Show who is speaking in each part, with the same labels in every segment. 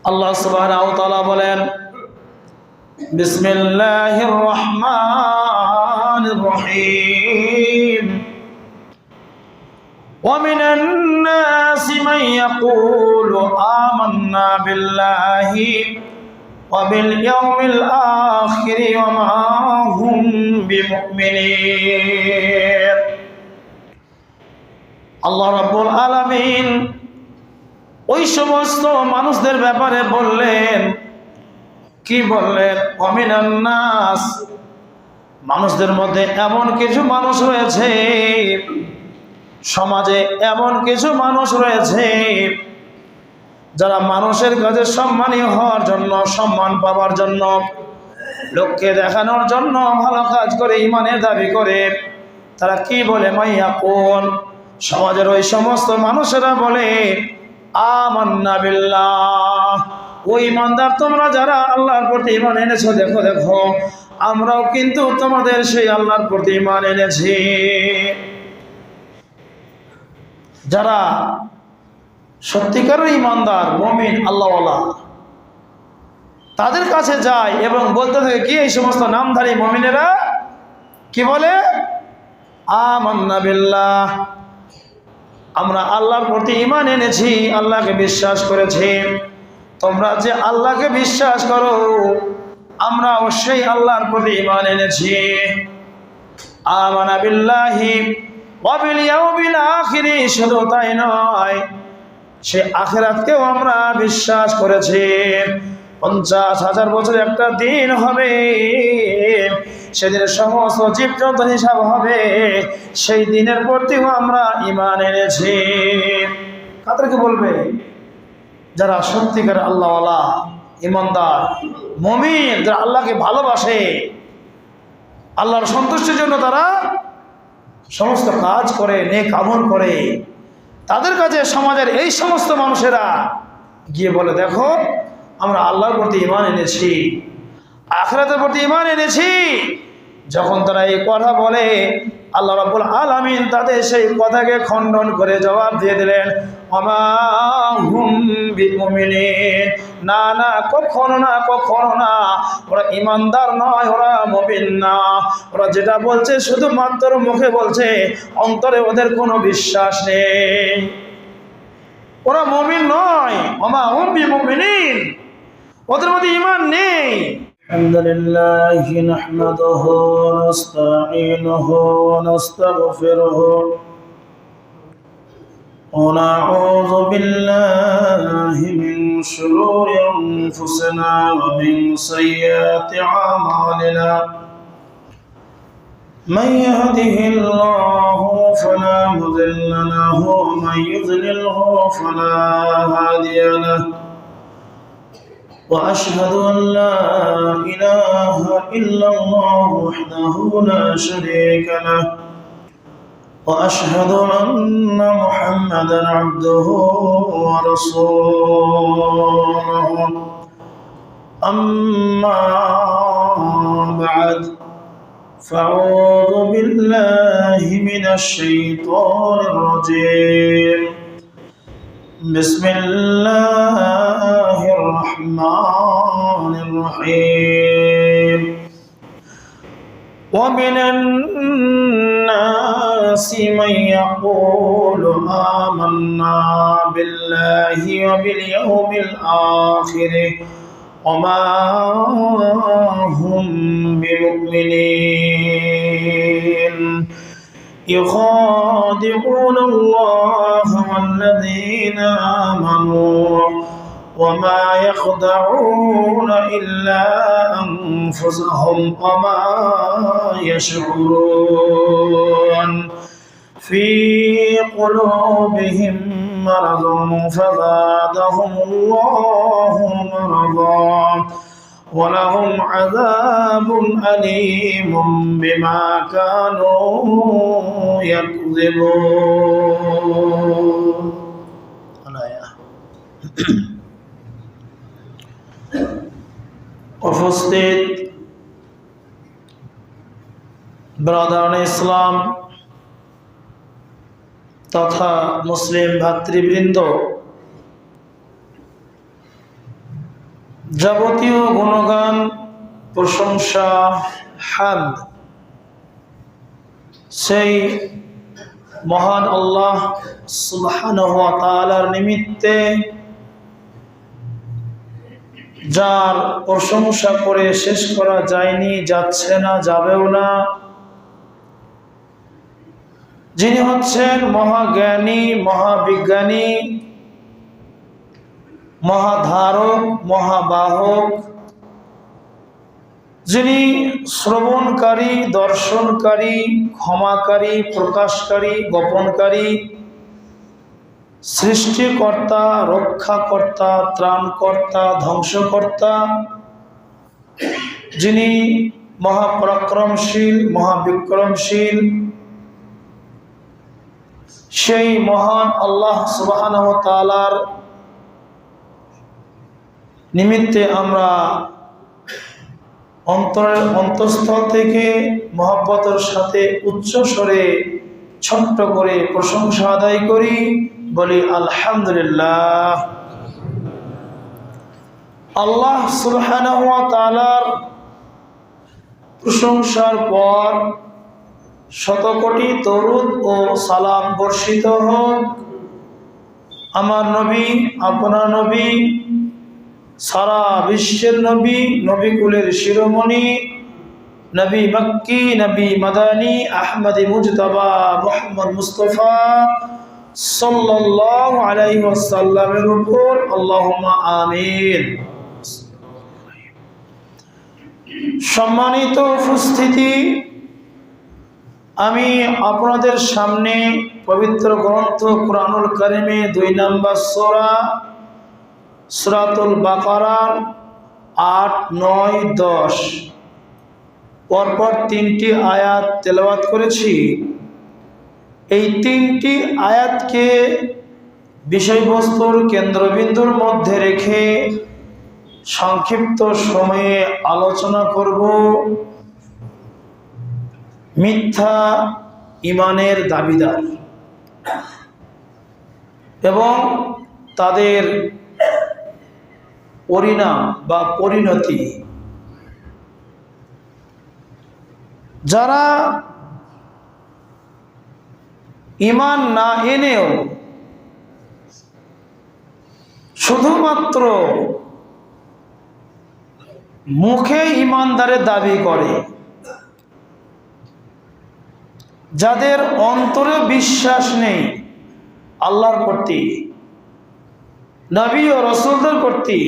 Speaker 1: আল্লাহ সুবহানাহু ওয়া তাআলা বলেন, বিসমিল্লাহির রহমানির রহিম। ওয়া মিনান নাসি মান ইয়াকুলু আমান্না বিল্লাহি ওয়া বিল ইয়াউমিল আখির ওয়া মা হুম বিমুমিনিন। আল্লাহ রাব্বুল আলামিন ওই সমস্ত মানুষদের ব্যাপারে বললেন, কি বললেন? ওয়া মিনান নাস, মানুষদের মধ্যে এমন কিছু মানুষ রয়েছে, সমাজে এমন কিছু মানুষ রয়েছে যারা মানুষের কাছে সম্মানী হওয়ার জন্য, সম্মান পাওয়ার জন্য, লোককে দেখানোর জন্য ভালো কাজ করে, ঈমানের দাবি করে। তারা কি বলে? মাইয়াকুল, সমাজের ওই সমস্ত মানুষেরা বলে, আমান্না বিল্লাহ, ওই ইমানদার তোমরা যারা আল্লাহর প্রতি ঈমান এনেছো, দেখো দেখো আমরাও কিন্তু তোমাদের সেই আল্লাহর প্রতি ঈমান এনেছি। যারা সত্যিকারের ইমানদার মুমিন আল্লাহওয়ালা, তাদের কাছে যায় এবং বলতে থাকে কি? এই সমস্ত নামধারী মুমিনেরা কি বলে? আমান্না বিল্লাহ, আমরা আল্লাহর প্রতি ঈমান এনেছি, আল্লাহকে বিশ্বাস করেছি। তোমরা যে আল্লাহকে বিশ্বাস করো, আমরা অবশ্যই আল্লাহর প্রতি ঈমান এনেছি। আমানা বিল্লাহি ওয়া বিল ইয়াউমিল আখির, শুধু তাই নয়, সে আখিরাতকেও আমরা বিশ্বাস করেছি। 50,000 বছর একটা দিন হবে, সেদিনের সমস্ত জীবজন্তুর হিসাব হবে, সেই দিনের প্রতিও আমরা ঈমান এনেছি। কাদেরকে বলবে? যারা সত্যিকার আল্লাহওয়ালা, ঈমানদার, মুমিন, যারা আল্লাহকে ভালোবাসে, আল্লাহর সন্তুষ্টির জন্য তারা সমস্ত কাজ করে, নেক আমল করে। তাদের কাছে সমাজের এই সমস্ত মানুষেরা গিয়ে বলে, দেখো আমরা আল্লাহর প্রতি ঈমান এনেছি, আখিরাতের প্রতি ঈমান এনেছি। যখন তারা এই কথা বলে, আল্লাহ রাব্বুল আলামিন তাদের সেই কথাকে খণ্ডন করে জবাব দিয়ে দিলেন, ওমা হুম বিমুমিনিন, না না, কখনো না, কখনো না, ওরা ঈমানদার নয়, ওরা মুমিন না। ওরা যেটা বলছে শুধুমাত্র মুখে বলছে, অন্তরে ওদের কোনো বিশ্বাস নেই, ওরা মুমিন নয়। ওমা হুম বিমুমিনিন, ওদের মধ্যে ঈমান নেই। আলহামদুলিল্লাহ নাহমাদুহু ওয়া নাস্তাঈনুহু ওয়া নাস্তাগফিরুহু ওয়া নাউযু বিল্লাহি মিন শুরুরি আনফুসিনা ওয়া মিন সাইয়্যাতি আমালিনা। মান ইয়াহদিহিল্লাহু ফালা মুদিল্লা লাহু ওয়া মান ইউদ্লিলহু ফালা হাদিয়া লাহু। وأشهد أن لا إله إلا الله وحده لا شريك له وأشهد أن محمدا عبده ورسوله أما بعد فأعوذ بالله من الشيطان الرجيم. بسم الله الرحمن الرحيم. ومن الناس من يقول آمنا بالله وباليوم الآخر وما هم بمؤمنين يخادعون الله والذين آمنوا وما يخدعون إلا أنفسهم وما يشعرون. في قلوبهم مرض فزادهم الله مرضا ولهم عذاب أليم بما كانوا يكذبون. উপস্থিত ব্রাদারান ইসলাম তথা মুসলিম ভাতৃবৃন্দ, যাবতীয় গুণগান প্রশংসা হামদ সেই মহান আল্লাহ সুবহানাহু ওয়া তাআলার নিমিত্তে, যার প্রশংসা করে শেষ করা যায়নি, যাচ্ছে না, যাবেও না। যিনি হচ্ছেন মহাজ্ঞানী, মহাবিজ্ঞানী, মহাধারক, মহাবাহক, যিনি শ্রবণকারী, দর্শনকারী, ক্ষমাকারী, প্রকাশকারী, গোপনকারী, সৃষ্টিকর্তা, রক্ষাকর্তা, ত্রাণকর্তা, ধ্বংসকর্তা, যিনি মহাপরাক্রমশীল, মহাবিক্রমশীল, সেই মহান আল্লাহ সুবহানাহু ওয়া তাআলার নিমিত্তে আমরা অন্তঃস্থল থেকে মহব্বতের সাথে উচ্চ স্বরে ছোট্ট করে প্রশংসা আদায় করি, বলি আলহামদুলিল্লাহ। আল্লাহ সুবহানাহু ওয়া তাআলার প্রশংসার পর শতকোটি দরুদ ও সালাম বর্ষিত হোক আমার নবী, আপনার নবী, সারা বিশ্বের নবী, নবীকুলের শিরোমণি, নবী মক্কি, নবী মাদানী, আহমদ মুজতবা মুহাম্মদ মুস্তাফা সাল্লাল্লাহু আলাইহি ওয়াসাল্লামের উপর আল্লাহুম্মা আমিন। সম্মানিত উপস্থিতি, আমি আপনাদের সামনে পবিত্র গ্রন্থ কুরআনুল কারীমে 2 নম্বর সূরা সূরাতুল বাকারার 8, 9, 10 পরপর 3টি আয়াত তেলাওয়াত করেছি। এই 3টি আয়াতকে বিষয়বস্তুর কেন্দ্রবিন্দুর মধ্যে রেখে সংক্ষিপ্ত সময়ে আলোচনা করব মিথ্যা ঈমানের দাবিদার এবং তাদের পরিণাম বা পরিণতি। যারা ঈমান না এনেও শুধুমাত্র মুখে ঈমানদারের দাবি করে, যাদের অন্তরে বিশ্বাস নেই আল্লাহর প্রতি, নবী ও রাসূলদের প্রতি,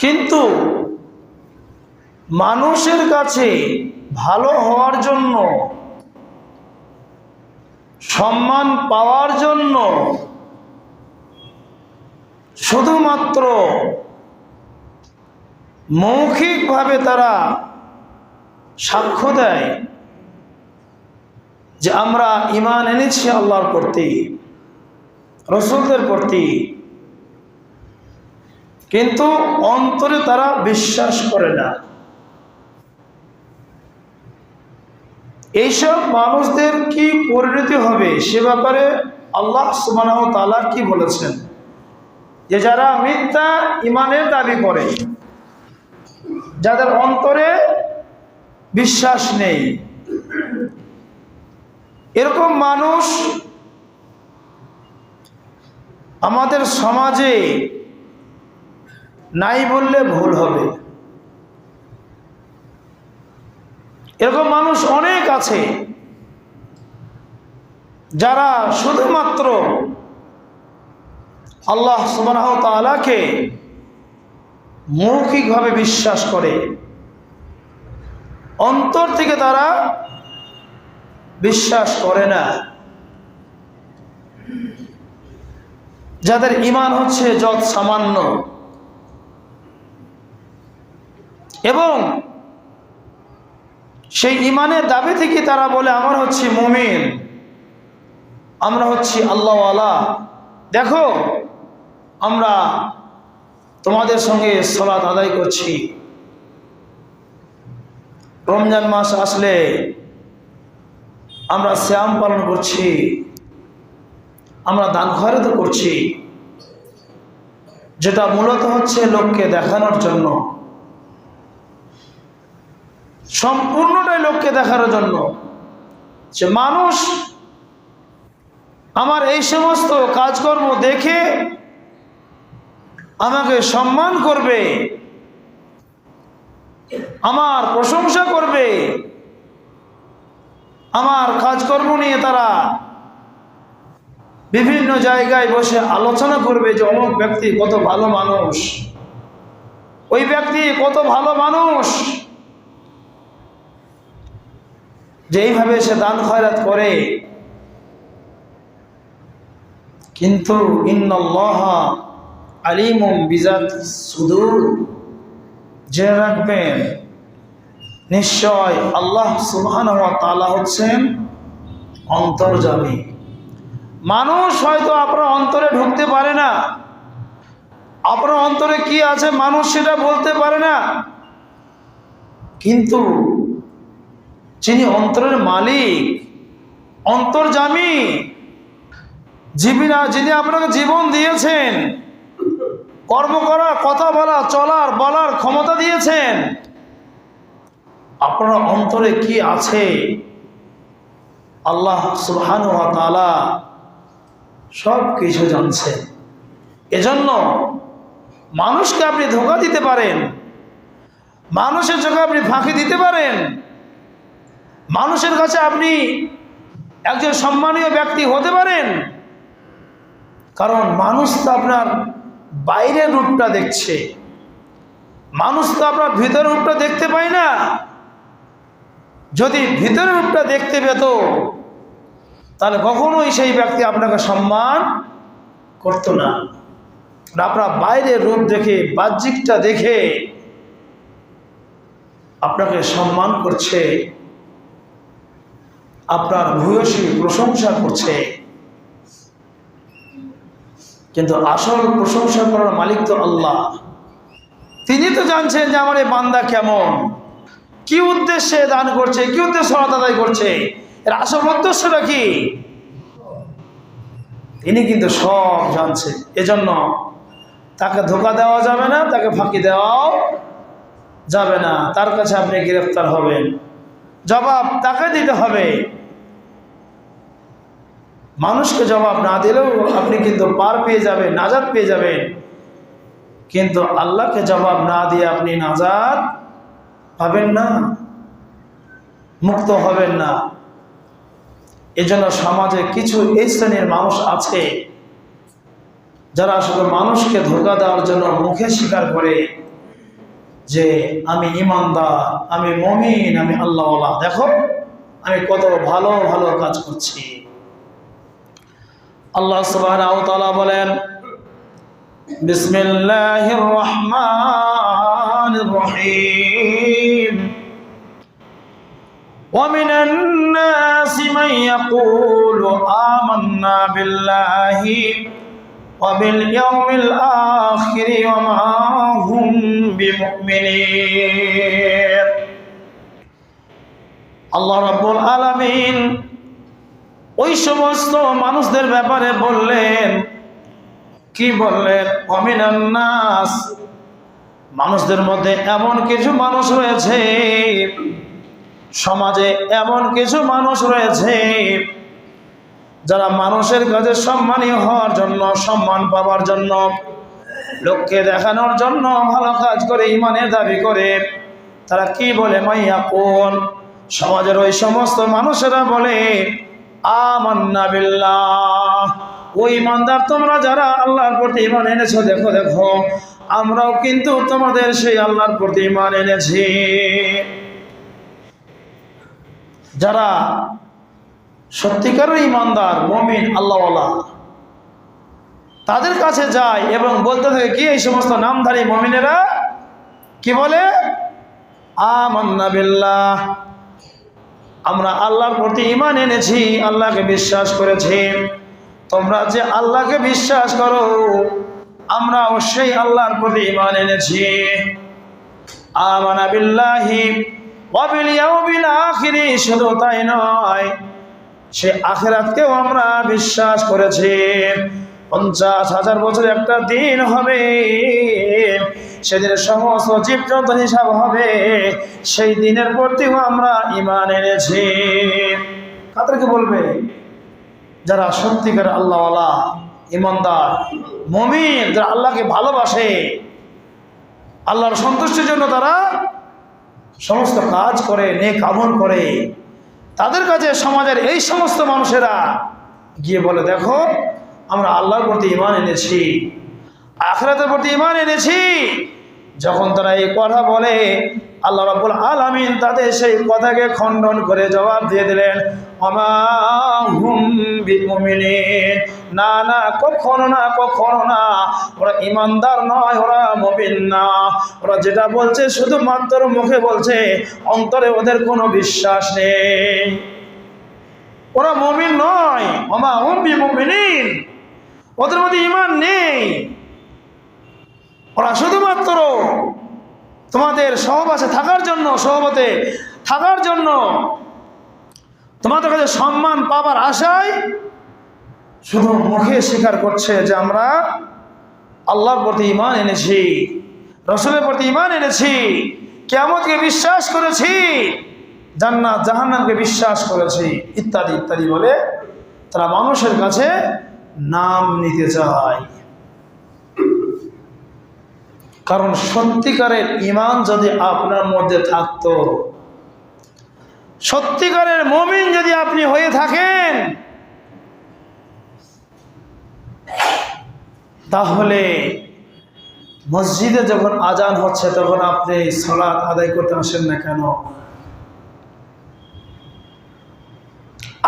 Speaker 1: কিন্তু মানুষের কাছে ভালো হওয়ার জন্য, সম্মান পাওয়ার জন্য শুধুমাত্র মৌখিকভাবে তারা সাক্ষ্য দেয় যে আমরা ঈমান এনেছি আল্লাহর প্রতি, রাসূলদের প্রতি, কিন্তু অন্তরে তারা বিশ্বাস করে না। এইসব মানুষদের কি পরিণতি হবে সে ব্যাপারে আল্লাহ সুবহানাহু ওয়া তাআলা কি বলেছেন, যে যারা মিথ্যা ঈমানের দাবি করে, যাদের অন্তরে বিশ্বাস নেই, এরকম মানুষ আমাদের সমাজে নাই বললে ভুল হবে। এরকম মানুষ অনেক আছে যারা শুধুমাত্র আল্লাহ সুবহানাহু ওয়া তাআলাকে মৌখিকভাবে বিশ্বাস করে, অন্তর থেকে তারা বিশ্বাস করে না। যাদের ঈমান হচ্ছে যত সামান্য, এবং সেই ঈমানের দাবি থেকে তারা বলে আমরা হচ্ছি মুমিন, আমরা হচ্ছি আল্লাহওয়ালা, দেখো আমরা তোমাদের সঙ্গে সালাত আদায় করছি, রমজান মাস আসলে আমরা সিয়াম পালন করছি, আমরা দান খয়রাত করছি, যেটা মূলত হচ্ছে লোককে দেখানোর জন্য, সম্পূর্ণটাই লোককে দেখানোর জন্য, যে মানুষ আমার এই সমস্ত কাজকর্ম দেখে আমাকে সম্মান করবে, আমার প্রশংসা করবে, আমার কাজকর্ম নিয়ে তারা বিভিন্ন জায়গায় বসে আলোচনা করবে যে অমুক ব্যক্তি কত ভালো মানুষ, ওই ব্যক্তি কত ভালো মানুষ, যে এইভাবে সে দান খয়রাত করে। কিন্তু ইন্নাল্লাহ আলিমুম বিজাতিস সুদূর, জেনে রাখবেন নিশ্চয় আল্লাহ সুবহানাহু ওয়া তাআলা হচ্ছেন অন্তর্যামী। মানুষ হয়তো আপনার অন্তরে ঢুকতে পারে না, আপনার অন্তরে কি আছে মানুষ সেটা বলতে পারে না, কিন্তু যিনি অন্তরের মালিক, অন্তর্যামী, যিনি আপনাকে জীবন দিয়েছেন, কর্ম করার, কথা বলা, চলার, বলার ক্ষমতা দিয়েছেন, আপনার অন্তরে কি আছে আল্লাহ সুবহানাহু ওয়া তাআলা সব কিছু জানছেন। এজন্য মানুষকে আপনি ধোঁকা দিতে পারেন, মানুষের চোখে আপনি ফাঁকি দিতে পারেন, মানুষের কাছে আপনি একজন সম্মানীয় ব্যক্তি হতে পারেন, কারণ মানুষ তো আপনার বাইরের রূপটা দেখছে, মানুষ তো আপনার ভিতরের রূপটা দেখতে পায় না। যদি ভিতরের রূপটা দেখতে পেত তাহলে কখনোই সেই ব্যক্তি আপনাকে সম্মান করত না। আপনার বাইরের রূপ দেখে, বাহ্যিকটা দেখে আপনাকে সম্মান করছে, আপনার ভূয়সী প্রশংসা করছে, কিন্তু আসল প্রশংসা করার মালিক তো আল্লাহ। তিনি তো জানছেন যে আমার এই বান্দা কেমন, কি উদ্দেশ্যে দান করছে, কি উদ্দেশ্যে সালাত আদায় করছে, এর আসল উদ্দেশ্যটা কি, তিনি কিন্তু সব জানছেন। এজন্য তাকে ধোঁকা দেওয়া যাবে না, তাকে ফাঁকি দেওয়াও যাবে না। তার কাছে আপনি গ্রেফতার হবেন, জবাব তাকে দিতে হবে। মানুষকে জবাব না দিলেও আপনি কিন্তু পার পেয়ে যাবেন, নাজাত পেয়ে যাবেন, কিন্তু আল্লাহকে জবাব না দিয়ে আপনি নাজাত পাবেন না, মুক্ত হবেন না। এজন্য সমাজে কিছু এই শ্রেণীর মানুষ আছে যারা শুধু মানুষকে ধোঁকা দেওয়ার জন্য মুখে স্বীকার করে যে আমি ঈমানদার, আমি মুমিন, আমি আল্লাহওয়ালা, দেখো আমি কত ভালো ভালো কাজ করছি। আল্লাহ সুবহানাহু ওয়া তাআলা বলেন, বিসমিল্লাহির রহমানির রহিম, ومن الناس من يقول آمنا بالله وباليوم الآخر وما هم بمؤمنين। আল্লাহ রাব্বুল আলামিন ওই সমস্ত মানুষদের ব্যাপারে বললেন, কি বললেন? ওয়ামিনান নাস, মানুষদের মধ্যে এমন কিছু মানুষ রয়েছে, সমাজে এমন কিছু মানুষ রয়েছে যারা মানুষের কাছে সম্মানী হওয়ার জন্য, সম্মান পাওয়ার জন্য, লোককে দেখানোর জন্য ভালো কাজ করে, ঈমানের দাবি করে। তারা কি বলে? মাইয়াকুন, সমাজের ওই সমস্ত মানুষেরা বলে আমান্না বিল্লাহ, ওই ইমানদার তোমরা যারা আল্লাহর প্রতি ঈমান এনেছো, দেখো দেখো আমরাও কিন্তু তোমাদের সেই আল্লাহর প্রতি ঈমান এনেছি। যারা সত্যিকারের ইমানদার, মুমিন, আল্লাহওয়ালা, তাদের কাছে যায় এবং বলতে থাকে কি, এই সমস্ত নামধারী মুমিনেরা কি বলে? আমান্না বিল্লাহ, আমরা আল্লাহর প্রতি ঈমান এনেছি, আল্লাহকে বিশ্বাস করেছি। তোমরা যে আল্লাহকে বিশ্বাস করো, আমরা অবশ্যই আল্লাহর প্রতি ঈমান এনেছি। আমানা বিল্লাহি ওয়া বিল ইয়াউমিল আখির, শুধু তাই নয়, সে আখিরাতকেও আমরা বিশ্বাস করেছি। 50,000 বছর একটা দিন হবে, সেদিন সমস্ত জীবজন্তু হিসাব হবে। সেই দিনের প্রতিও আমরা ঈমান এনেছি। কাদেরকে বলবে? যারা সত্যিকার আল্লাহওয়ালা, ঈমানদার, মুমিন, যারা আল্লাহকে ভালোবাসে, আল্লাহর সন্তুষ্টির জন্য তারা সমস্ত কাজ করে, নেক আমল করে। তাদের কাছে সমাজের এই সমস্ত মানুষেরা গিয়ে বলে, দেখো আমরা আল্লাহর প্রতি ঈমান এনেছি, আখিরাতের প্রতি ঈমান এনেছি। যখন তারা এই কথা বলে, আল্লাহ রাব্বুল আলামিন তাদের সেই কথাকে খণ্ডন করে জবাব দিয়ে দিলেন, ওমা হুম বিমুমিনিন, না না, কখনো না, কখনো না, ওরা ঈমানদার নয়, ওরা মুমিন না। ওরা যেটা বলছে শুধুমাত্র মুখে বলছে, অন্তরে ওদের কোনো বিশ্বাস নেই, ওরা মুমিন নয়। ওমা হুম বিমুমিনিন, ওদের মধ্যে ঈমান নেই। ওরা শুধুমাত্র তোমাদের সহবাসে থাকার জন্য, সহবতে থাকার জন্য, তোমাদের কাছে সম্মান পাবার আশায় শুধু মুখে স্বীকার করছে যে আমরা আল্লাহর প্রতি ঈমান এনেছি, রাসূলের প্রতি ঈমান এনেছি, কিয়ামতকে বিশ্বাস করেছি, জান্নাত জাহান্নামকে বিশ্বাস করেছি, ইত্যাদি ইত্যাদি বলে তারা মানুষের কাছে নাম নিতে চায়। কারণ সত্যিকারের ঈমান যদি আপনার মধ্যে থাকতো, সত্যিকারের মুমিন যদি আপনি হয়ে থাকেন, তাহলে মসজিদে যখন আজান হচ্ছে তখন আপনি সালাত আদায় করতে আসেন না কেন?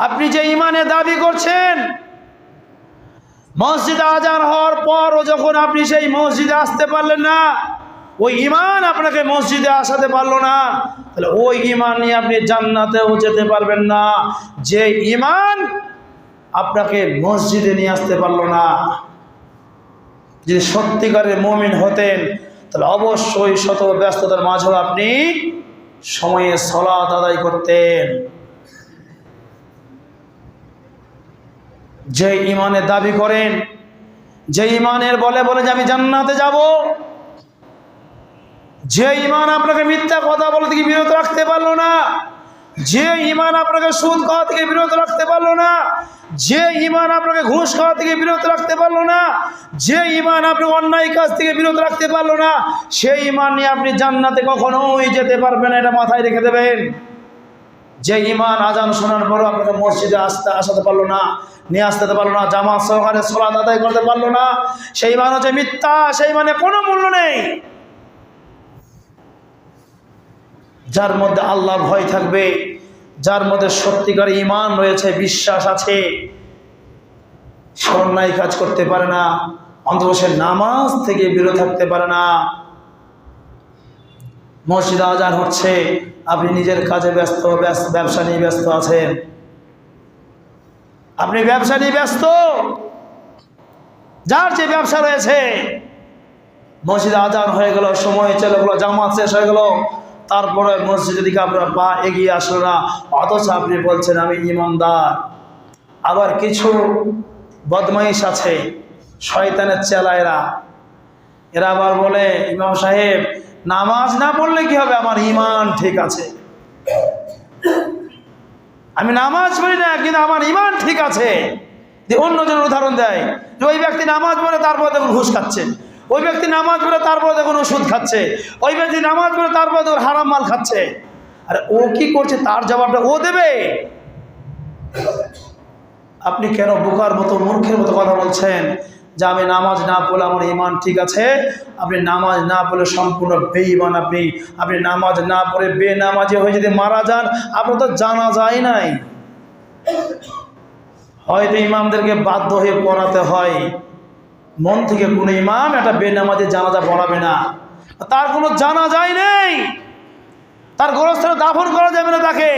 Speaker 1: আপনি যে ঈমানের দাবি করছেন, মসজিদে আজান হওয়ার পরও যখন আপনি সেই মসজিদে আসতে পারলেন না, ওই ঈমান আপনাকে মসজিদে আসাতে পারলো না, তাহলে ওই ঈমান নিয়ে আপনি জান্নাতেও যেতে পারবেন না। যে ঈমান আপনাকে মসজিদে নিয়ে আসতে পারলো না, যদি সত্যিকারের মুমিন হতেন তাহলে অবশ্যই শত ব্যস্ততার মাঝেও আপনি সময়ে সালাত আদায় করতেন। যে ঈমানের দাবি করেন, যে ঈমানের বলে বলে যে আমি জান্নাতে যাব, যে ঈমান আপনাকে মিথ্যা কথা বলা থেকে বিরত রাখতে পারলো না, যে ঈমান আপনাকে সুদ খাওয়া থেকে বিরত রাখতে পারলো না, যে ঈমান আপনাকে ঘুষ খাওয়া থেকে বিরত রাখতে পারলো না, যে ঈমান আপনাকে অন্যায় কাজ থেকে বিরত রাখতে পারলো না, সেই ঈমান নিয়ে আপনি জান্নাতে কখনোই যেতে পারবেন না, এটা মাথায় রেখে দেবেন। যে ঈমান আজান শোনার পরও আপনাকে মসজিদে আসাতে পারলো না, নিয়ে আসতে পারলো না, জামাত সহকারে সালাত আদায় করতে পারলো না, সেই ঈমান হচ্ছে মিথ্যা, সেই ঈমানে কোনো মূল্য নেই। যার মধ্যে আল্লাহ ভয় থাকবে, যার মধ্যে সত্যিকার ঈমান রয়েছে, বিশ্বাস আছে, সে অন্যায় কাজ করতে পারে না, অন্তত সে নামাজ থেকে বিরত থাকতে পারে না। মসজিদে আজান হচ্ছে, আপনি নিজের কাজে ব্যস্ত, ব্যবসা নিয়ে ব্যস্ত আছেন, আপনি ব্যবসা নিয়ে ব্যস্ত, যার যে ব্যবসা রয়েছে, মসজিদে আজান হয়ে গেল, সময় চলে গেল, জামাত শেষ হয়ে গেল, তারপরে মসজিদের দিকে আপনার পা এগিয়ে আসলো না, অথচ আপনি বলছেন আমি ঈমানদার। আবার কিছু বদমাইশ আছে, শয়তানের চেলায়েরা, এরা আবার বলে, ইমাম সাহেব নামাজ না পড়লে কি হবে, আমার ঈমান ঠিক আছে, আমি নামাজ পড়ি না কিন্তু আমার ঈমান ঠিক আছে। অন্যজনের উদাহরণ দেয় যে ওই ব্যক্তি নামাজ পড়ে তারপরে দেখুন ঘুষ খাচ্ছে, ওই ব্যক্তি নামাজ পড়ে তারপরে দেখুন ওষুধ খাচ্ছে, ওই ব্যক্তি নামাজ পড়ে তারপরে দেখুন হারাম মাল খাচ্ছে। আরে ও কি করছে তার জবাবটা ও দেবে? আপনি কেন বোকার মতো, মূর্খের মতো কথা বলছেন যে আমি নামাজ না পড়লে আমার ঈমান ঠিক আছে? আপনি নামাজ না পড়লে সম্পূর্ণ বেঈমান। আপনি নামাজ না পড়ে বেনামাজি হয়ে যদি মারা যান, আপনার তো জানা যায় নাই। হয়তো ইমামদেরকে বাধ্য হয়ে পড়াতে হয়, মন থেকে কোনো ইমাম একটা বেনামাজি জানাজা পড়াবে না, তার কোনো জানাজাই নেই, তার গোরস্থানে দাফন করা যাবে না। তাকে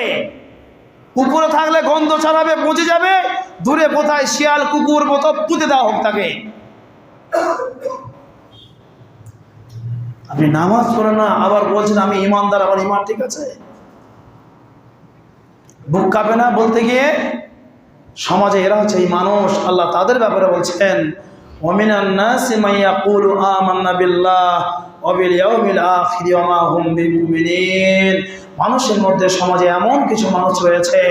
Speaker 1: উপরে থাকলে গন্ধ ছাড়াবে, পচে যাবে, দূরে কোথায় শিয়াল কুকুর মতো পুঁতে দেওয়া হোক তাকে। আপনি নামাজ পড়েন না, আবার বলছেন আমি ইমানদার, আমার ঈমান ঠিক আছে। বুক কাঁপে না বলতে গিয়ে? সমাজে এরা হচ্ছে এই মানুষ। আল্লাহ তাদের ব্যাপারে বলছেন ওয়া মিনান নাসি মান ইয়াকুলু আমান্না বিল্লাহ ওয়া বিল ইয়াউমিল আখির ওয়া মা হুম বিমুমিনিন। মানুষের মধ্যে সমাজে এমন কিছু মানুষ রয়েছে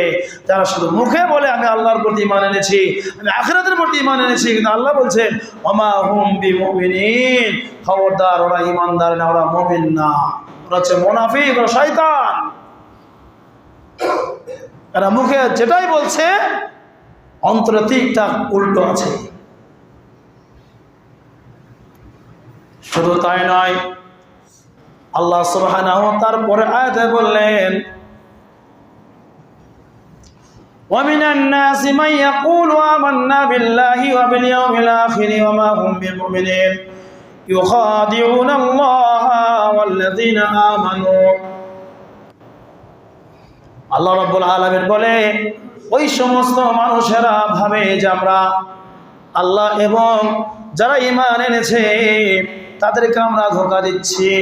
Speaker 1: যারা শুধু মুখে বলে আমি আল্লাহর প্রতি ঈমান এনেছি, আমি আখিরাতের প্রতি ঈমান এনেছি, কিন্তু আল্লাহ বলছেন ওয়া মা হুম বিমুমিনিন, খবরদার ওরা ঈমানদার না, ওরা মুমিন না, ওরা হচ্ছে মুনাফিক, ওরা শয়তান। এরা মুখে যেটাই বলছে অন্তরে ঠিকটা উল্টো আছে। শুধু তাই নয়, আল্লাহ সুবহানাহু ওয়া তাআলা পরে আয়াতে বললেন ওয়া মিনান নাসি মান ইয়াকুলু আমান্না বিল্লাহি ওয়া বিল ইয়াউমিল আখির ওয়া মা হুম বিমুমিনিন ইউখাদিউনা আল্লাহা ওয়াল্লাযীনা আমানু। আল্লাহ রাব্বুল আলামিন বলে ওই সমস্ত মানুষেরা ভাবে যে আমরা আল্লাহ এবং যারা ঈমান এনেছে তাদেরকে আমরা ধোঁকা দিচ্ছি,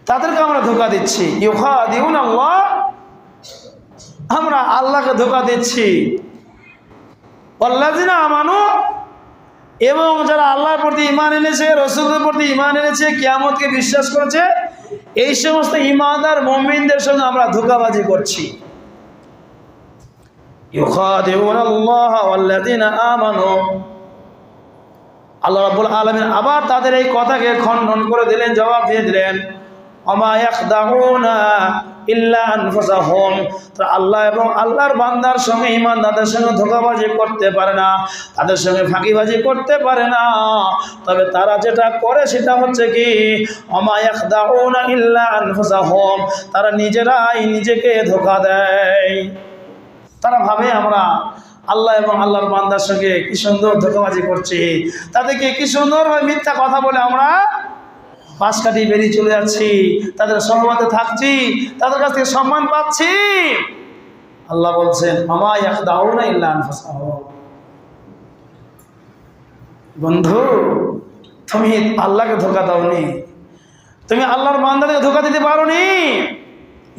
Speaker 1: তাদেরকে আমরা ধোঁকা দিচ্ছি। ইউখাদিউনা আল্লাহ, আমরা আল্লাহকে ধোঁকা দিচ্ছি। ওয়াল্লাযীনা আমানু, এবং যারা আল্লাহর প্রতি ঈমান এনেছে, রাসূলের প্রতি ঈমান এনেছে, কিয়ামতকে বিশ্বাস করেছে, এই সমস্ত ঈমানদার মুমিনদের সঙ্গে আমরা ধোঁকাবাজি করছি। ইউখাদিউনা আল্লাহ ওয়াল্লাযীনা আমানু। আল্লাহ রাব্বুল আলামিন আবার তাদের এই কথাকে খণ্ডন করে দিলেন, জবাব দিয়ে দিলেন ওমা ইয়াখদাউনা ইল্লা আনফুসাহুম। তারা আল্লাহ এবং আল্লাহর বান্দার সঙ্গে, ঈমানদারদের সঙ্গে ধোঁকাবাজি করতে পারে না, তাদের সঙ্গে ফাঁকিবাজি করতে পারে না। তবে তারা যেটা করে সেটা হচ্ছে কি ওমা ইয়াখদাউনা ইল্লা আনফুসাহুম, তারা নিজেরাই নিজেকে ধোঁকা দেয়। তারা ভাবে আমরা আল্লাহ এবং আল্লাহর বান্দার সঙ্গে কি সুন্দর ধোঁকাবাজি করছি, তাদেরকে কি সুন্দরভাবে মিথ্যা কথা বলে আমরা পাশ কাটিয়ে বেরিয়ে চলে যাচ্ছি, তাদের সহমতে থাকছি, তাদের কাছ থেকে সম্মান পাচ্ছি। আল্লাহ বলছেন ওমা ইয়াখদাউনা ইল্লা আনফুসাহুম। বন্ধু, তুমি আল্লাহকে ধোঁকা দাওনি, তুমি আল্লাহর বান্দাদেরকে ধোঁকা দিতে পারোনি।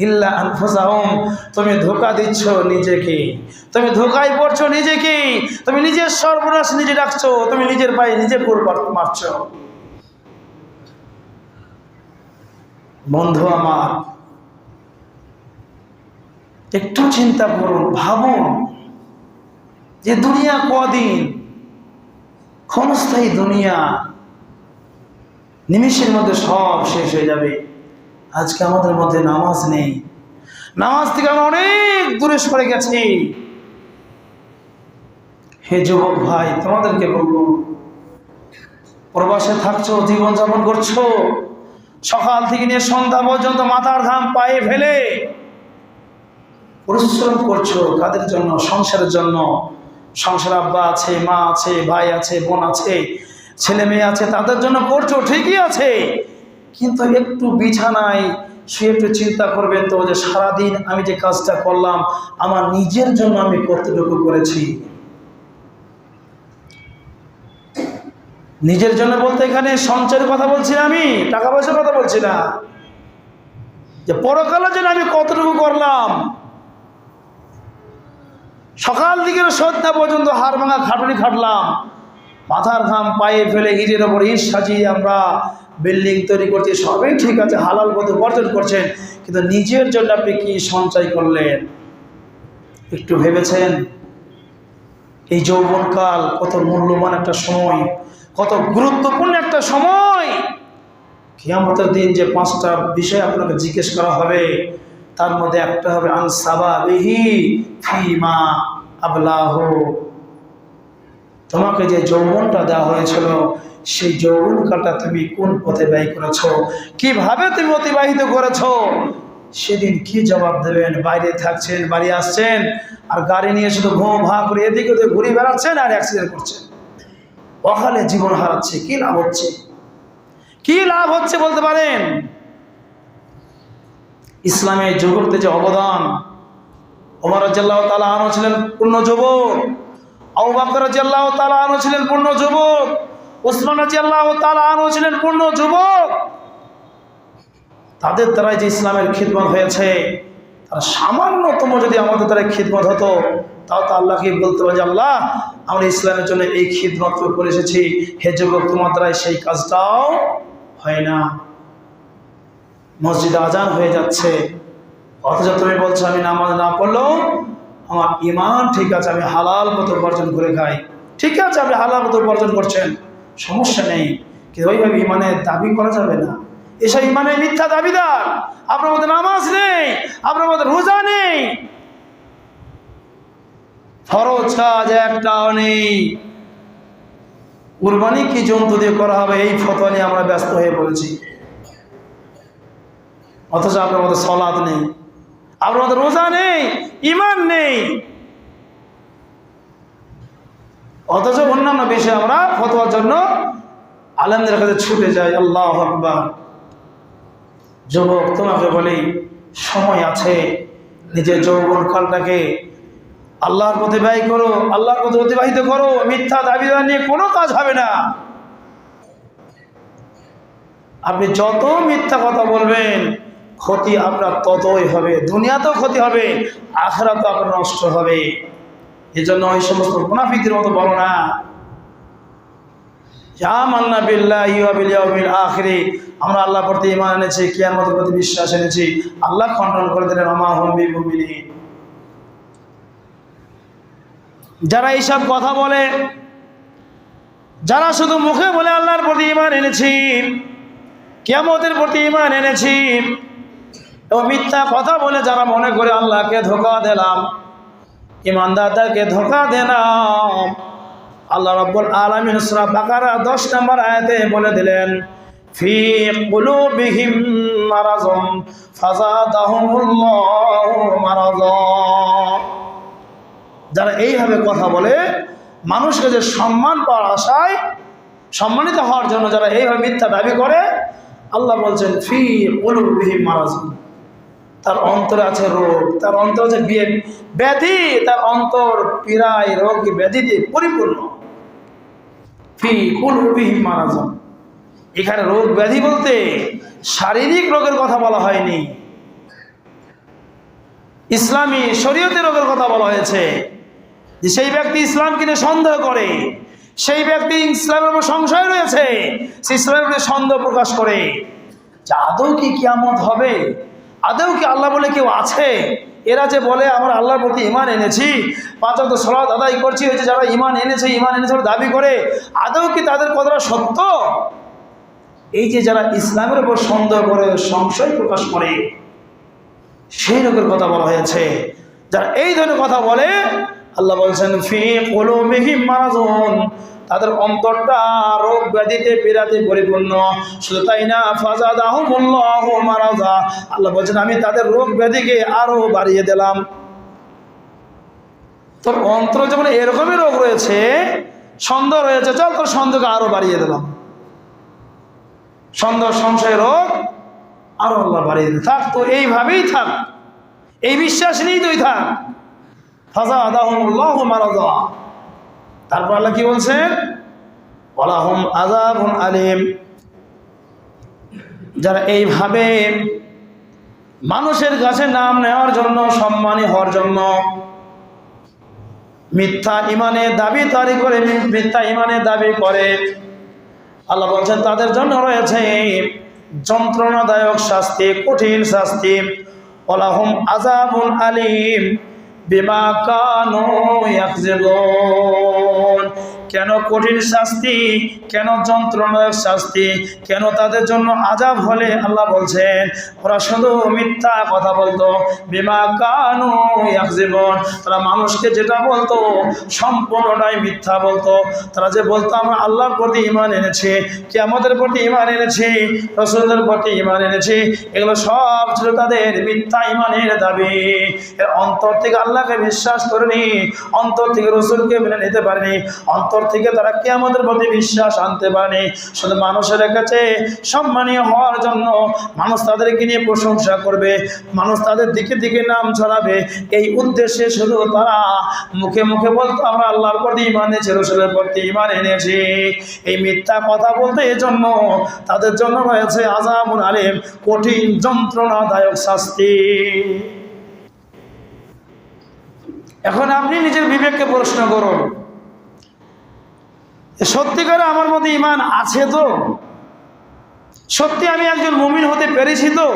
Speaker 1: ইল্লা আনফুসাহুম, তুমি ধোঁকা দিচ্ছ নিজেকে, তুমি ধোঁকায় পড়ছো নিজেকে, তুমি নিজের সর্বনাশ নিজে ডাকছো, তুমি নিজের পায়ে নিজে কুর মারছো। বন্ধু আমার, একটু চিন্তা করুন, ভাবুন যে দুনিয়া কদিন, ক্ষণস্থায়ী দুনিয়া, নিমেষের মধ্যে সব শেষ হয়ে যাবে। আজকে আমাদের মধ্যে নামাজ নেই, নামাজ থেকে আমরা অনেক দূরে সরে গেছি। হে যুবক ভাই, তোমাদেরকে বলবো, প্রবাসে থাকছো, জীবনযাপন করছো, সকাল থেকে নিয়ে সন্ধ্যা পর্যন্ত মাথার ঘাম পায়ে ফেলে পরিশ্রম করছো, কাদের জন্য? সংসারের জন্য। সংসার আব্বা আছে, মা আছে, ভাই আছে, বোন আছে, ছেলে মেয়ে আছে, তাদের জন্য করছো, ঠিকই আছে। কিন্তু একটু বিছানায় শুয়ে একটু চিন্তা করবেন তো যে সারাদিন আমি যে কাজটা করলাম আমার নিজের জন্য আমি কতটুকু করেছি। নিজের জন্য বলতে এখানে সঞ্চয়ের কথা বলছি না, আমি টাকা পয়সার কথা বলছি না, যে পরকালের জন্য আমি কতটুকু করলাম। সকাল থেকে সন্ধ্যা পর্যন্ত হাড় ভাঙা খাটুনি খাটলাম, মাথার ঘাম পায়ে ফেলে ইটের ওপর ইট সাজিয়ে আমরা বিল্ডিং তৈরি করছি, সবই ঠিক আছে, হালাল পথে উপার্জন করছেন, কিন্তু নিজের জন্য আপনি কি সঞ্চয় করলেন একটু ভেবেছেন? এই যৌবনকাল কত মূল্যবান একটা সময়, কত গুরুত্বপূর্ণ একটা সময়। কিয়ামতের দিন যে 5টা বিষয় আপনাকে জিজ্ঞেস করা হবে, তার মধ্যে একটা হবে আন সাবাবিহি ফিমা আবলাহু। তোমাকে যে যৌবনটা দেওয়া হয়েছিল সেই যৌবনকালটা তুমি কোন পথে ব্যয় করেছো, কিভাবে তুমি অতিবাহিত করেছো, সেদিন কি জবাব দেবেন? বাইরে থাকছেন, বাড়ি আসছেন, আর গাড়ি নিয়ে শুধু ভোঁ ভাঁ করে এদিকে ওদিকে ঘুরে বেড়াচ্ছেন আর অ্যাক্সিডেন্ট করছেন, অকালে জীবন হারাচ্ছে। কি লাভ হচ্ছে? কি লাভ হচ্ছে বলতে পারেন? ইসলামের জগতে যে অবদান, ওমর রাদিয়াল্লাহু তাআলা আনহু ছিলেন পূর্ণ যুবক, আবু বকর রাদিয়াল্লাহু তাআলা আনহু ছিলেন পূর্ণ যুবক, উসমান রাদিয়াল্লাহু তাআলা আনহু ছিলেন পূর্ণ যুবক। তাদের দ্বারাই যে ইসলামের খিদমত হয়েছে, তারা সামান্যতম যদি আমাদের দ্বারা খিদমত হতো, তাও তো আল্লাহকে বলতে পারে যে আল্লাহ আমরা ইসলামের জন্য এই খিদমত করে এসেছি, হে যুবক তোমার দ্বারা সেই কাজটাও হয় না। মসজিদে আজান হয়ে যাচ্ছে, অথচ তুমি বলছো আমি নামাজ না পড়লেও আমার ঈমান ঠিক আছে, আমি হালাল মতো উপার্জন করে খাই। ঠিক আছে, আপনি হালাল মতো উপার্জন করছেন, সমস্যা নেই, কিন্তু ওইভাবে ঈমানের দাবি করা যাবে না। এসব ঈমানের মিথ্যা দাবিদার। আপনার মধ্যে নামাজ নেই, আপনার মধ্যে রোজা নেই, ফরজ কাজ একটাও নেই, কুরবানি কি জন্তু দিয়ে করা হবে এই ফতোয়া নিয়ে আমরা ব্যস্ত হয়ে পড়েছি। অথচ আপনার মধ্যে সালাত নেই, আপনার মধ্যে রোজা নেই, ঈমান নেই, অথচ অন্যান্য বিষয়ে আমরা ফতোয়ার জন্য আলেমদের কাছে ছুটে যাই। আল্লাহু আকবার। যুবক তোমাকে বলি, সময় আছে, নিজের যৌবনকালটাকে আল্লাহর পথে ব্যয় করো, আল্লাহর পথে অতিবাহিত করো। মিথ্যা দাবিদার নিয়ে কোনো কাজ হবে না। আপনি যত মিথ্যা কথা বলবেন ক্ষতি আপনার ততই হবে, দুনিয়াতেও ক্ষতি হবে, আখিরাতেও আপনার নষ্ট হবে। এজন্য ওই সমস্ত মুনাফিকদের মতো বলো না আমান্না বিল্লাহি ওয়া বিল ইয়াউমিল আখির, আমরা আল্লাহর প্রতি ঈমান এনেছি, কিয়ামতের প্রতি বিশ্বাস এনেছি। আল্লাহ খণ্ডন করে দিলেন ওমা হুম বিমুমিনিন। যারা এইসব কথা বলে, যারা শুধু মুখে বলে আল্লাহর প্রতি ঈমান এনেছি, কিয়ামতের প্রতি ঈমান এনেছি, ও মিথ্যা কথা বলে যারা মনে করে আল্লাহকে ধোঁকা দিলাম, ঈমানদারদেরকে ধোঁকা দিলাম, আল্লাহ রাব্বুল আলামিন সূরা বাকারা 10 নম্বর আয়াতে বলে দিলেন ফি কুলুবিহিম মারাযুন ফাযাদাহুমুল্লাহু মারাযা। যারা এইভাবে কথা বলে মানুষকে যে সম্মান পাওয়ার আশায়, সম্মানিত হওয়ার জন্য যারা এইভাবে মিথ্যা দাবি করে, আল্লাহ বলছেন ফি কুলুবিহিম মারাযুন, তার অন্তরে আছে রোগ, তার অন্তরে আছে ব্যাধি, তার অন্তর পীড়ায় রোগ ব্যাধিতে পরিপূর্ণ। ফি কুলুবিহিম মারাযুন, এখানে রোগ ব্যাধি বলতে শারীরিক রোগের কথা বলা হয়নি, ইসলামী শরীয়তের রোগের কথা বলা হয়েছে। যে সেই ব্যক্তি ইসলামকে নিয়ে সন্দেহ করে, সেই ব্যক্তি ইসলামের উপর সংশয় রয়েছে, সে ইসলামের উপরে সন্দেহ প্রকাশ করে যে আদৌ কি কিয়ামত হবে, আদৌ কি আল্লাহ বলে কেউ আছে। এরা যে বলে আমরা আল্লাহর প্রতি ঈমান এনেছি, 5 ওয়াক্ত সালাত আদায় করছি, হয়েছে যারা ঈমান এনেছে দাবি করে, আদৌ কি তাদের কথাটা সত্য? এই যে যারা ইসলামের উপর সন্দেহ করে, সংশয় প্রকাশ করে, সেই রোগের কথা বলা হয়েছে। যারা এই ধরনের কথা বলে আল্লাহ বলছেন ফি কুলুবিহিম মারাযুন, তাদের অন্তরটা রোগ ব্যাধিতে পীড়াতে পরিপূর্ণ। শুধু তাই না, ফাযাদাহুমুল্লাহু মারাযা, আল্লাহ বলছেন আমি তাদের রোগ ব্যাধিকে আরো বাড়িয়ে দিলাম। তোর অন্তর যেমন এরকমই রোগ রয়েছে, সন্দেহ রয়েছে, চল তোর সন্দেহকে আরো বাড়িয়ে দিলাম, সন্দেহ সংশয় রোগ আরো আল্লাহ বাড়িয়ে দিল। থাক তো, এইভাবেই থাক, এই বিশ্বাস নিয়েই তুই থাক। ফাযাদাহুমুল্লাহু মারাযা। তারপর আল্লাহ কি বলছেন? ওয়ালাহুম আযাবুন আলীম। যারা এইভাবে মানুষের কাছে নাম নেওয়ার জন্য, সম্মানী হওয়ার জন্য মিথ্যা ঈমানের দাবি তারি করে, মিথ্যা ঈমানের দাবি করে, আল্লাহ বলছেন তাদের জন্য রয়েছে যন্ত্রণাদায়ক শাস্তি, কঠিন শাস্তি। ওয়ালাহুম আযাবুন আলীম বিমা কানু ইয়াকযিবুন। কেন কঠিন শাস্তি, কেন যন্ত্রণাদায়ক শাস্তি, কেন তাদের জন্য আযাব হলে আল্লাহ বলছেন ওরা শুধু মিথ্যা কথা বলতো। বিমা কানু ইয়াকযিবুন, তারা মানুষকে যেটা বলতো সম্পূর্ণটাই মিথ্যা বলতো। তারা যে বলতো আমরা আল্লাহর প্রতি ঈমান এনেছি, কিয়ামতের প্রতি ঈমান এনেছি, রাসূলের প্রতি ঈমান এনেছি, এগুলো সব ছিল তাদের মিথ্যা ঈমানের দাবি। এর অন্তর থেকে আল্লাহকে বিশ্বাস করেনি, অন্তর থেকে রাসূলকে মেনে নিতে পারেনি, অন্তর থেকে তারা কিয়ামতের প্রতি বিশ্বাস আনতে পারেনি। শুধু মানুষের কাছে সম্মানীয় হওয়ার জন্য, মানুষ তাদেরকে নিয়ে প্রশংসা করবে, মানুষ তাদের দিকে দিকে নাম ছড়াবে, এই উদ্দেশ্যে শুধু তারা মুখে মুখে বলতো আমরা আল্লাহর প্রতি ঈমান এনেছি, রাসূলের প্রতি ঈমান এনেছি। এই মিথ্যা কথা বলতে এজন্য তাদের জন্য রয়েছে আযাবুন আলীম, কঠিন যন্ত্রণাদায়ক শাস্তি। এখন আপনি নিজের বিবেককে প্রশ্ন করুন, সত্যিকারে আমার মধ্যে ঈমান আছে তো? সত্যি আমি একজন মুমিন হতে পেরেছি তো?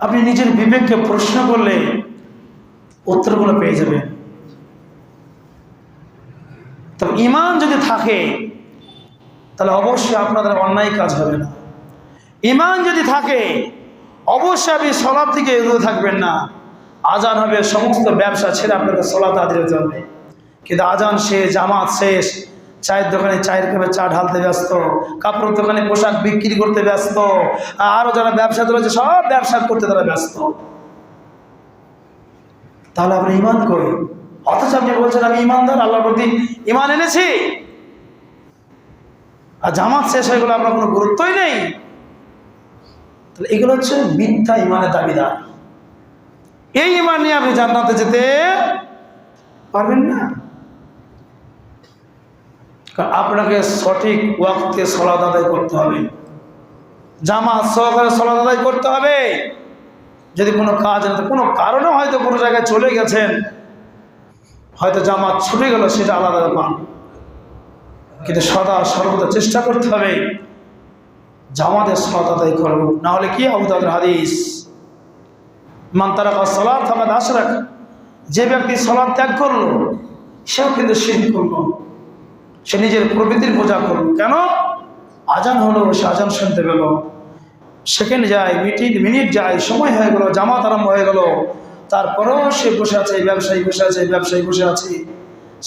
Speaker 1: আপনি নিজের বিবেককে প্রশ্ন করলে উত্তরগুলো পেয়ে যাবেন। তবে ঈমান যদি থাকে তাহলে অবশ্যই আপনাদের অন্যায় কাজ হবে না। ঈমান যদি থাকে অবশ্যই আপনি সালাত থেকে দূরে থাকবেন না। আজান হবে, সমস্ত ব্যবসা ছেড়ে আপনাকে সালাত আদায় করতে হবে। কিন্তু আজান শেষ, জামাত শেষ, চায়ের দোকানে চায়ের কাপে চা ঢালতে ব্যস্ত, কাপড়ের দোকানে পোশাক বিক্রি করতে ব্যস্ত, আরো যারা ব্যবসা রয়েছে সব ব্যবসা করতে তারা ব্যস্ত। তাহলে আপনি ঈমান করি, অথচ আপনি বলছেন আমি ঈমানদার, আল্লাহর প্রতি ঈমান এনেছি, আর জামাত শেষ হয়ে গেলে আপনার কোনো গুরুত্বই নেই। তাহলে এগুলো হচ্ছে মিথ্যা ঈমানের দাবিদার। এই ঈমান নিয়ে আপনি জান্নাতে যেতে পারবেন না। কারণ আপনাকে সঠিক ওয়াক্তে সালাত আদায় করতে হবে, জামাত সহকারে সালাত আদায় করতে হবে। যদি কোনো কাজ না, কোনো কারণে হয়তো কোনো জায়গায় চলে গেছেন, হয়তো জামাত ছুটে গেল, সেটা আলাদা ব্যাপার। কিন্তু সদা সর্বদা চেষ্টা করতে হবে জামাতের সালাত আদায় করব। না হলে কি আবু দাউদের হাদিস, মান তারাকা সালাত ফাকাদ আশরাক, যে ব্যক্তি সালাত ত্যাগ করলো সেও কিন্তু শিরক করলো, সে নিজের প্রবৃত্তির পূজা করলো। কেন? আজান হলো, সে আজান শুনতে পেল, সেকেন্ড যায়, মিনিট যায়, সময় হয়ে গেল, জামাত আরম্ভ হয়ে গেল, তারপরেও সে বসে আছে, ব্যবসায়ী বসে আছে, ব্যবসায়ী বসে আছে,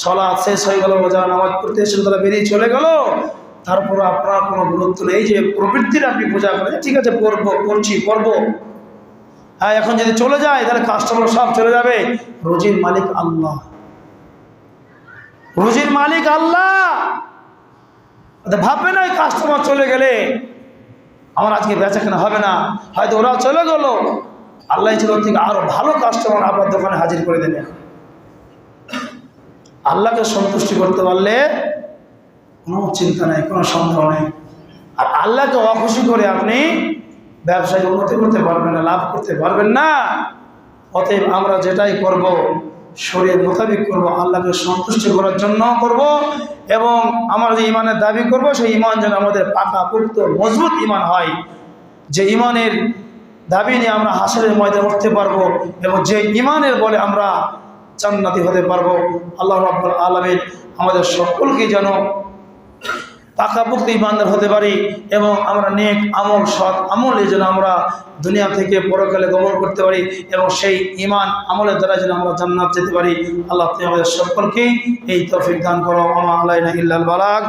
Speaker 1: সালাত শেষ হয়ে গেল, যারা নামাজ পড়তে এসে তারা বেরিয়ে চলে গেল, তারপর আপনার কোনো গুরুত্ব নেই। এই যে প্রবৃত্তির আপনি পূজা করেন, ঠিক আছে পড়বো, হ্যাঁ, এখন যদি চলে যায় তাহলে কাস্টমার সব চলে যাবে। রুজির মালিক আল্লাহ, রুজির মালিক আল্লাহ। ভাববে না এই কাস্টমার চলে গেলে আমার আজকে বেচা কেনা হবে না, হয়তো ওরা চলে গেল, আল্লাহ ছিল থেকে আরো ভালো কাস্টমার আপনার দোকানে হাজির করে দেবে। আল্লাহকে সন্তুষ্টি করতে পারলে কোনো চিন্তা নেই, কোনো সন্দেহ নেই। আর আল্লাহকে অখুশি করে আপনি ব্যবসায় উন্নতি করতে পারবেন না, লাভ করতে পারবেন না। অতএব আমরা যেটাই করব শরীয়ত মোতাবেক করব, আল্লাহকে সন্তুষ্ট করার জন্য করব, এবং আমরা যে ঈমানের দাবি করব সেই ঈমান যেন আমাদের পাকা পুক্ত মজবুত ঈমান হয়, যে ঈমানের দাবি নিয়ে আমরা হাসরের ময়দানে উঠতে পারবো, এবং যে ঈমানের বলে আমরা জান্নাতি হতে পারবো। আল্লাহ রাব্বুল আলামিন আমাদের সকলকে যেন পাকাপোক্ত ঈমানদার হতে পারি, এবং আমরা নেক আমল, সৎ আমলে যেন আমরা দুনিয়া থেকে পরকালে গমন করতে পারি, এবং সেই ঈমান আমলের দ্বারা যেন আমরা জান্নাত যেতে পারি। আল্লাহ তুমি আমাদের সকলকেই এই তৌফিক দান করো। ওয়া মা আলাইনা ইল্লাল বালাগ।